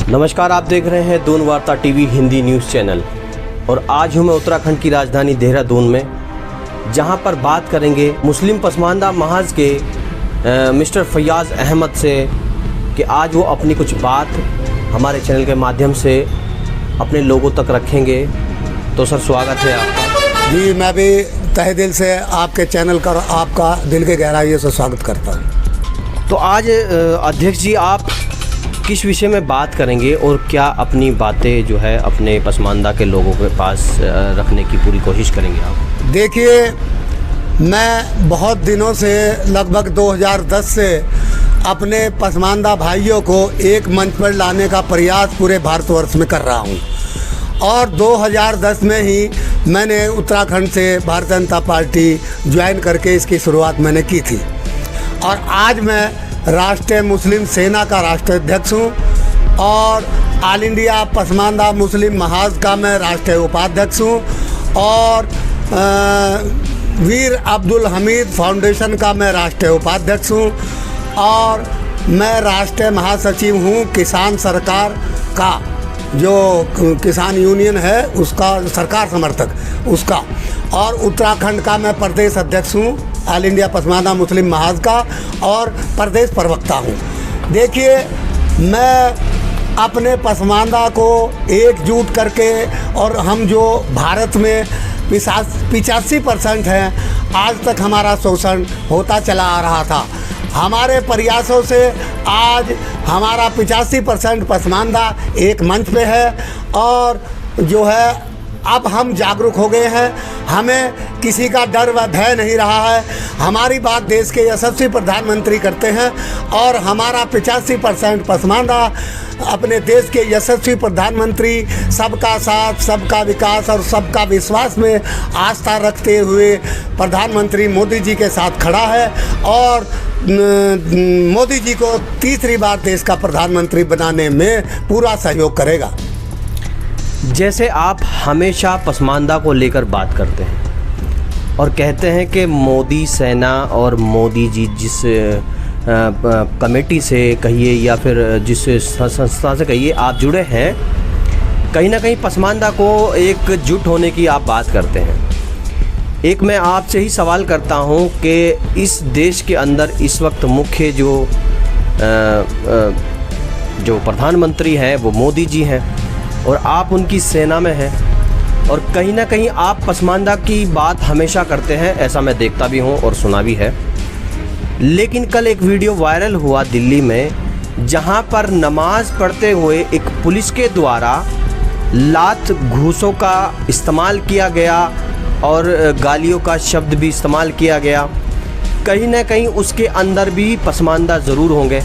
नमस्कार, आप देख रहे हैं दून वार्ता टीवी हिंदी न्यूज़ चैनल। और आज हूँ मैं उत्तराखंड की राजधानी देहरादून में, जहाँ पर बात करेंगे मुस्लिम पसमानदा महाज के मिस्टर फैयाज़ अहमद से कि आज वो अपनी कुछ बात हमारे चैनल के माध्यम से अपने लोगों तक रखेंगे। तो सर, स्वागत है आपका। जी, मैं भी तहे दिल से आपके चैनल का आपका दिल के गहराइयों से स्वागत करता हूँ। तो आज अध्यक्ष जी, आप किस विषय में बात करेंगे और क्या अपनी बातें जो है अपने पसमानदा के लोगों के पास रखने की पूरी कोशिश करेंगे आप? देखिए, मैं बहुत दिनों से लगभग 2010 से अपने पसमानदा भाइयों को एक मंच पर लाने का प्रयास पूरे भारतवर्ष में कर रहा हूँ। और 2010 में ही मैंने उत्तराखंड से भारतीय जनता पार्टी ज्वाइन करके इसकी शुरुआत मैंने की थी। और आज मैं राष्ट्रीय मुस्लिम सेना का राष्ट्रीय अध्यक्ष हूँ और ऑल इंडिया पसमानदा मुस्लिम महाज का मैं राष्ट्रीय उपाध्यक्ष हूँ और वीर अब्दुल हमीद फाउंडेशन का मैं राष्ट्रीय उपाध्यक्ष हूँ और मैं राष्ट्रीय महासचिव हूँ किसान सरकार का, जो किसान यूनियन है उसका, सरकार समर्थक उसका। और उत्तराखंड का मैं प्रदेश अध्यक्ष हूँ ऑल इंडिया पसमानदा मुस्लिम महाज का और प्रदेश प्रवक्ता हूँ। देखिए, मैं अपने पसमानदा को एकजुट करके, और हम जो भारत में 85% हैं, आज तक हमारा शोषण होता चला आ रहा था। हमारे प्रयासों से आज हमारा 85% पसमानदा एक मंच पे है और जो है अब हम जागरूक हो गए हैं। हमें किसी का डर व भय नहीं रहा है। हमारी बात देश के यशस्वी प्रधानमंत्री करते हैं और हमारा 85% पसमानदा अपने देश के यशस्वी प्रधानमंत्री सबका साथ, सबका विकास और सबका विश्वास में आस्था रखते हुए प्रधानमंत्री मोदी जी के साथ खड़ा है और मोदी जी को तीसरी बार देश का प्रधानमंत्री बनाने में पूरा सहयोग करेगा। जैसे आप हमेशा पसमानदा को लेकर बात करते हैं और कहते हैं कि मोदी सेना और मोदी जी जिस कमेटी से कहिए या फिर जिस संस्था से कहिए आप जुड़े हैं, कहीं ना कहीं पसमानदा को एकजुट होने की आप बात करते हैं। एक मैं आपसे ही सवाल करता हूं कि इस देश के अंदर इस वक्त मुख्य जो प्रधानमंत्री हैं वो मोदी जी हैं और आप उनकी सेना में हैं और कहीं ना कहीं आप पसमानदा की बात हमेशा करते हैं, ऐसा मैं देखता भी हूं और सुना भी है। लेकिन कल एक वीडियो वायरल हुआ दिल्ली में, जहां पर नमाज पढ़ते हुए एक पुलिस के द्वारा लात घूसों का इस्तेमाल किया गया और गालियों का शब्द भी इस्तेमाल किया गया। कहीं ना कहीं उसके अंदर भी पसमानदा ज़रूर होंगे।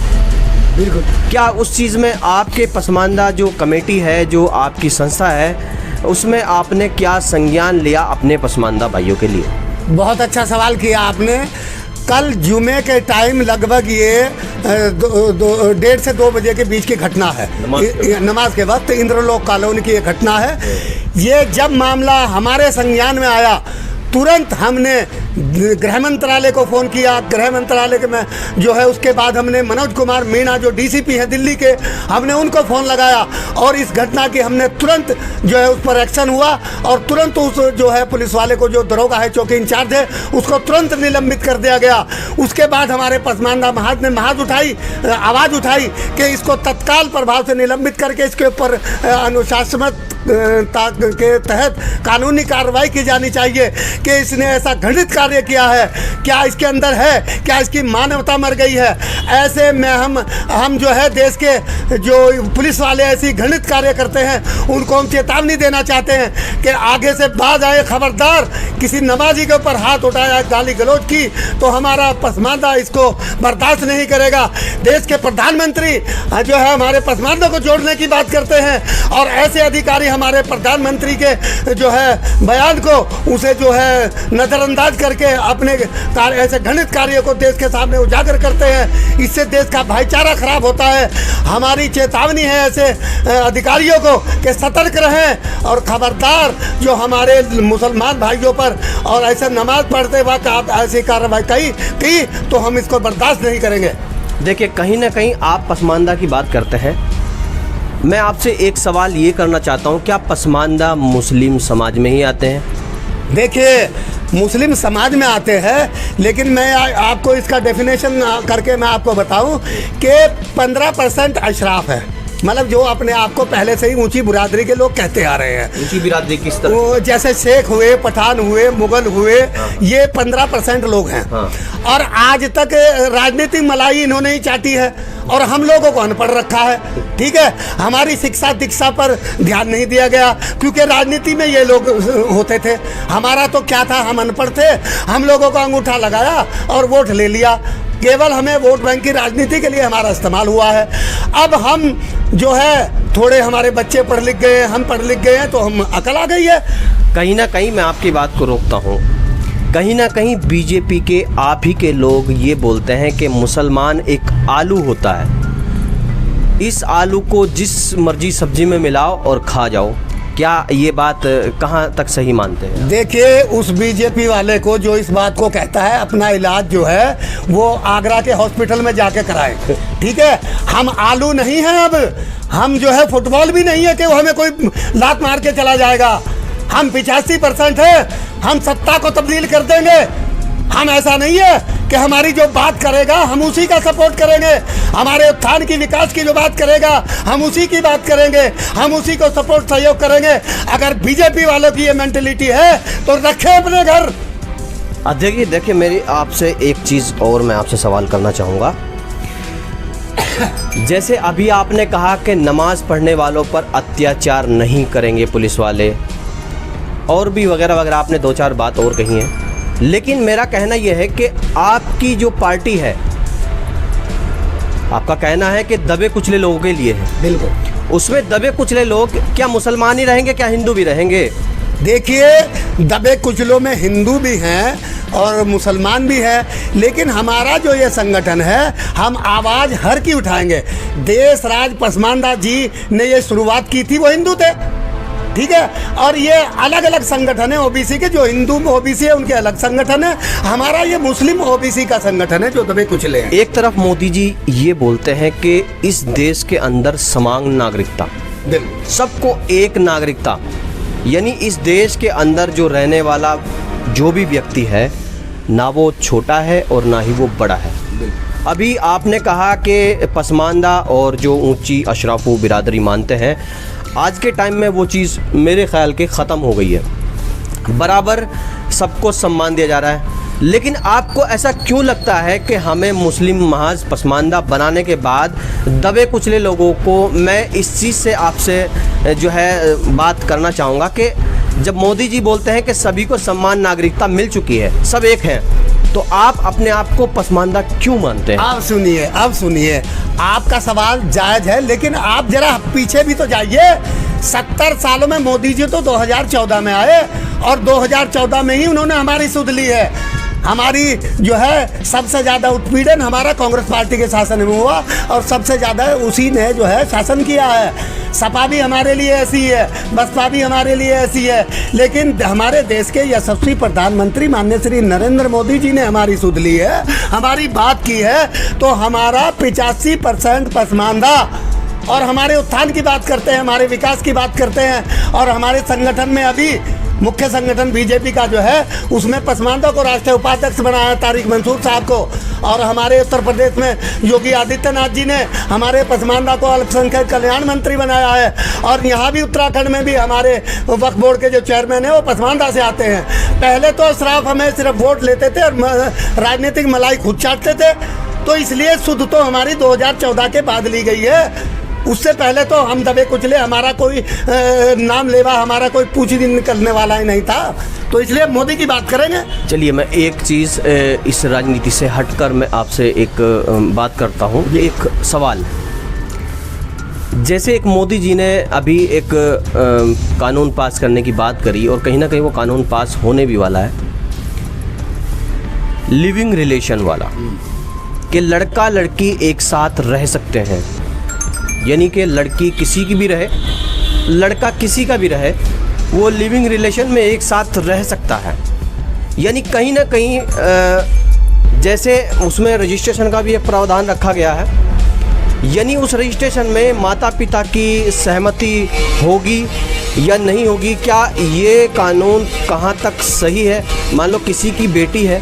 बिल्कुल। क्या उस चीज़ में आपके पसमानदा जो कमेटी है, जो आपकी संस्था है, उसमें आपने क्या संज्ञान लिया अपने पसमानदा भाइयों के लिए? बहुत अच्छा सवाल किया आपने। कल जुमे के टाइम लगभग ये 1:30 से 2 बजे के बीच की घटना है। नमाज के वक्त इंद्रलोक कॉलोनी की ये घटना है। ये जब मामला हमारे संज्ञान में आया, तुरंत हमने गृह मंत्रालय को फ़ोन किया। गृह मंत्रालय के में जो है उसके बाद हमने मनोज कुमार मीणा जो डीसीपी हैं दिल्ली के, हमने उनको फ़ोन लगाया और इस घटना की हमने तुरंत जो है उस पर एक्शन हुआ और तुरंत उस जो है पुलिस वाले को, जो दरोगा है, चौकी इंचार्ज है, उसको तुरंत निलंबित कर दिया गया। उसके बाद हमारे पसमानदा महाज ने आवाज़ उठाई कि इसको तत्काल प्रभाव से निलंबित करके इसके ऊपर अनुशासनात्मक के तहत कानूनी कार्रवाई की जानी चाहिए कि इसने ऐसा घृणित कार्य किया है, क्या इसके अंदर है, क्या इसकी मानवता मर गई है। ऐसे में हम जो है देश के जो पुलिस वाले ऐसी घृणित कार्य करते हैं उनको हम चेतावनी देना चाहते हैं कि आगे से बाज आए, खबरदार किसी नमाजी के ऊपर हाथ उठाया, गाली गलौज की, तो हमारा पसमानदा इसको बर्दाश्त नहीं करेगा। देश के प्रधानमंत्री जो है हमारे पसमानदा को जोड़ने की बात करते हैं और ऐसे अधिकारी हमारे प्रधानमंत्री के जो है बयान को उसे जो है नज़रअंदाज करके अपने ऐसे घृणित कार्य को देश के सामने उजागर करते हैं। इससे देश का भाईचारा खराब होता है। हमारी चेतावनी है ऐसे अधिकारियों को कि सतर्क रहें और खबरदार जो हमारे मुसलमान भाइयों पर और ऐसे नमाज पढ़ते वक्त आप ऐसी कार्रवाई की तो हम इसको बर्दाश्त नहीं करेंगे। देखिए, कहीं ना कहीं आप पसमानदा की बात करते हैं मैं आपसे एक सवाल ये करना चाहता हूँ, क्या पसमानदा मुस्लिम समाज में ही आते हैं? देखिए, मुस्लिम समाज में आते हैं, लेकिन मैं आपको इसका डेफिनेशन करके मैं आपको बताऊं कि 15% अशराफ है, मतलब जो अपने आप को पहले से ही ऊंची बिरादरी के लोग कहते आ रहे हैं। ऊंची बिरादरी किस तरह? वो जैसे शेख हुए, पठान हुए, मुगल हुए, ये 15% लोग हैं। और आज तक राजनीतिक मलाई इन्होंने ही चाटी है और हम लोगों को अनपढ़ रखा है। ठीक है, हमारी शिक्षा दीक्षा पर ध्यान नहीं दिया गया, क्योंकि राजनीति में ये लोग होते थे। हमारा तो क्या था, हम अनपढ़ थे, हम लोगों का अंगूठा लगाया और वोट ले लिया। केवल हमें वोट बैंक की राजनीति के लिए हमारा इस्तेमाल हुआ है। अब हम जो है थोड़े हमारे बच्चे पढ़ लिख गए, हम पढ़ लिख गए हैं, तो हम अकल आ गई है। कहीं ना कहीं मैं आपकी बात को रोकता हूँ, कहीं ना कहीं बीजेपी के आप ही के लोग ये बोलते हैं कि मुसलमान एक आलू होता है, इस आलू को जिस मर्जी सब्जी में मिलाओ और खा जाओ। क्या ये बात कहाँ तक सही मानते हैं? देखिए, उस बीजेपी वाले को जो इस बात को कहता है, अपना इलाज जो है वो आगरा के हॉस्पिटल में जाके कराए। ठीक है, हम आलू नहीं हैं, अब हम जो है फुटबॉल भी नहीं है कि वो हमें कोई लात मार के चला जाएगा। हम 85% है, हम सत्ता को तब्दील कर देंगे। हम ऐसा नहीं है कि हमारी जो बात करेगा हम उसी का सपोर्ट करेंगे, हमारे उत्थान की विकास की जो बात करेगा हम उसी की बात करेंगे, हम उसी को सपोर्ट सहयोग करेंगे। अगर बीजेपी वालों की ये मेंटलिटी है तो रखें अपने घर। देखिए मेरी आपसे एक चीज़ और मैं आपसे सवाल करना चाहूँगा। जैसे अभी आपने कहा कि नमाज पढ़ने वालों पर अत्याचार नहीं करेंगे पुलिस वाले, और भी वगैरह वगैरह आपने 2-4 बात और कही हैं, लेकिन मेरा कहना यह है कि आपकी जो पार्टी है, आपका कहना है कि दबे कुचले लोगों के लिए है। बिल्कुल। उसमें दबे कुचले लोग क्या मुसलमान ही रहेंगे, क्या हिंदू भी रहेंगे? देखिए, दबे कुचलों में हिंदू भी हैं और मुसलमान भी है, लेकिन हमारा जो ये संगठन है, हम आवाज़ हर की उठाएंगे। देश राज पसमानदा जी ने ये शुरुआत की थी, वो हिंदू थे। ठीक है, और ये अलग अलग संगठन है ओबीसी के, जो हिंदू ओबीसी है उनके अलग संगठन है, हमारा ये मुस्लिम ओबीसी का संगठन है जो दबे कुचले हैं। एक तरफ मोदी जी ये बोलते हैं कि इस देश के अंदर समान नागरिकता, सबको एक नागरिकता, यानी इस देश के अंदर जो रहने वाला जो भी व्यक्ति है, ना वो छोटा है और ना ही वो बड़ा है। अभी आपने कहा कि पसमानदा और जो ऊंची अशराफू बिरादरी मानते हैं, आज के टाइम में वो चीज़ मेरे ख्याल के ख़त्म हो गई है। बराबर सबको सम्मान दिया जा रहा है, लेकिन आपको ऐसा क्यों लगता है कि हमें मुस्लिम महज पसमानदा बनाने के बाद दबे कुचले लोगों को, मैं इस चीज़ से आपसे जो है बात करना चाहूँगा कि जब मोदी जी बोलते हैं कि सभी को समान नागरिकता मिल चुकी है, सब एक हैं, तो आप अपने आप को पसमानदा क्यों मानते हैं? अब सुनिए, आपका सवाल जायज़ है, लेकिन आप जरा पीछे भी तो जाइए। 70 सालों में मोदी जी तो 2014 में आए और 2014 में ही उन्होंने हमारी सुध ली है। हमारी जो है सबसे ज़्यादा उत्पीड़न हमारा कांग्रेस पार्टी के शासन में हुआ और सबसे ज़्यादा उसी ने जो है शासन किया है। सपा भी हमारे लिए ऐसी है, बसपा भी हमारे लिए ऐसी है, लेकिन हमारे देश के यशस्वी प्रधानमंत्री माननीय श्री नरेंद्र मोदी जी ने हमारी सुध ली है, हमारी बात की है, तो हमारा 85% पसमानदा, और हमारे उत्थान की बात करते हैं, हमारे विकास की बात करते हैं। और हमारे संगठन में अभी मुख्य संगठन बीजेपी का जो है, उसमें पसमानदा को राष्ट्रीय उपाध्यक्ष बनाया तारिक मंसूर साहब को, और हमारे उत्तर प्रदेश में योगी आदित्यनाथ जी ने हमारे पसमानदा को अल्पसंख्यक कल्याण मंत्री बनाया है। और यहाँ भी उत्तराखंड में भी हमारे वक्फ बोर्ड के जो चेयरमैन हैं वो पसमानदा से आते हैं। पहले तो अशराफ हमें सिर्फ वोट लेते थे और राजनीतिक मलाई खुद चाटते थे, तो इसलिए सुध तो हमारी 2014 के बाद ली गई है। उससे पहले तो हम दबे कुचले, हमारा कोई नाम लेवा, हमारा कोई पूछ दिन निकलने वाला ही नहीं था, तो इसलिए मोदी की बात करेंगे। चलिए, मैं एक चीज़ इस राजनीति से हटकर मैं आपसे एक बात करता हूँ। एक सवाल, जैसे एक मोदी जी ने अभी एक कानून पास करने की बात करी, और कहीं ना कहीं वो कानून पास होने भी वाला है, लिविंग रिलेशन वाला, कि लड़का लड़की एक साथ रह सकते हैं, यानी कि लड़की किसी की भी रहे, लड़का किसी का भी रहे, वो लिविंग रिलेशन में एक साथ रह सकता है। यानी कहीं ना कहीं जैसे उसमें रजिस्ट्रेशन का भी एक प्रावधान रखा गया है, यानी उस रजिस्ट्रेशन में माता पिता की सहमति होगी या नहीं होगी? क्या ये कानून कहाँ तक सही है? मान लो किसी की बेटी है,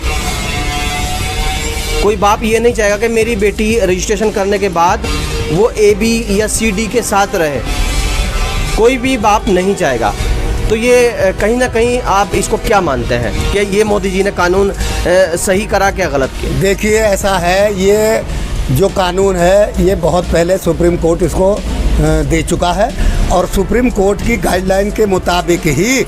कोई बाप ये नहीं चाहेगा कि मेरी बेटी रजिस्ट्रेशन करने के बाद वो AB या CD के साथ रहे, कोई भी बाप नहीं चाहेगा। तो ये कहीं ना कहीं आप इसको क्या मानते हैं कि ये मोदी जी ने कानून सही करा क्या गलत किया? देखिए, ऐसा है, ये जो कानून है ये बहुत पहले सुप्रीम कोर्ट इसको दे चुका है और सुप्रीम कोर्ट की गाइडलाइन के मुताबिक ही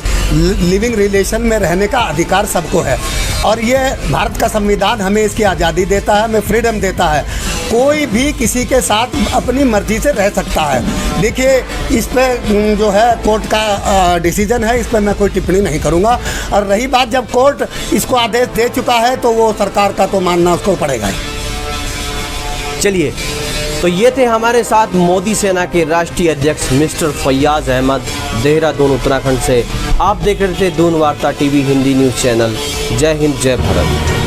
लिविंग रिलेशन में रहने का अधिकार सबको है और ये भारत का संविधान हमें इसकी आज़ादी देता है, हमें फ्रीडम देता है। कोई भी किसी के साथ अपनी मर्ज़ी से रह सकता है। देखिए, इस पे जो है कोर्ट का डिसीजन है, इस पे मैं कोई टिप्पणी नहीं करूँगा। और रही बात, जब कोर्ट इसको आदेश दे चुका है तो वो सरकार का तो मानना उसको पड़ेगा ही। चलिए, तो ये थे हमारे साथ मोदी सेना के राष्ट्रीय अध्यक्ष मिस्टर फैयाज अहमद, देहरादून उत्तराखंड से। आप देख रहे थे दून वार्ता टीवी हिंदी न्यूज़ चैनल। जय हिंद, जय भारत।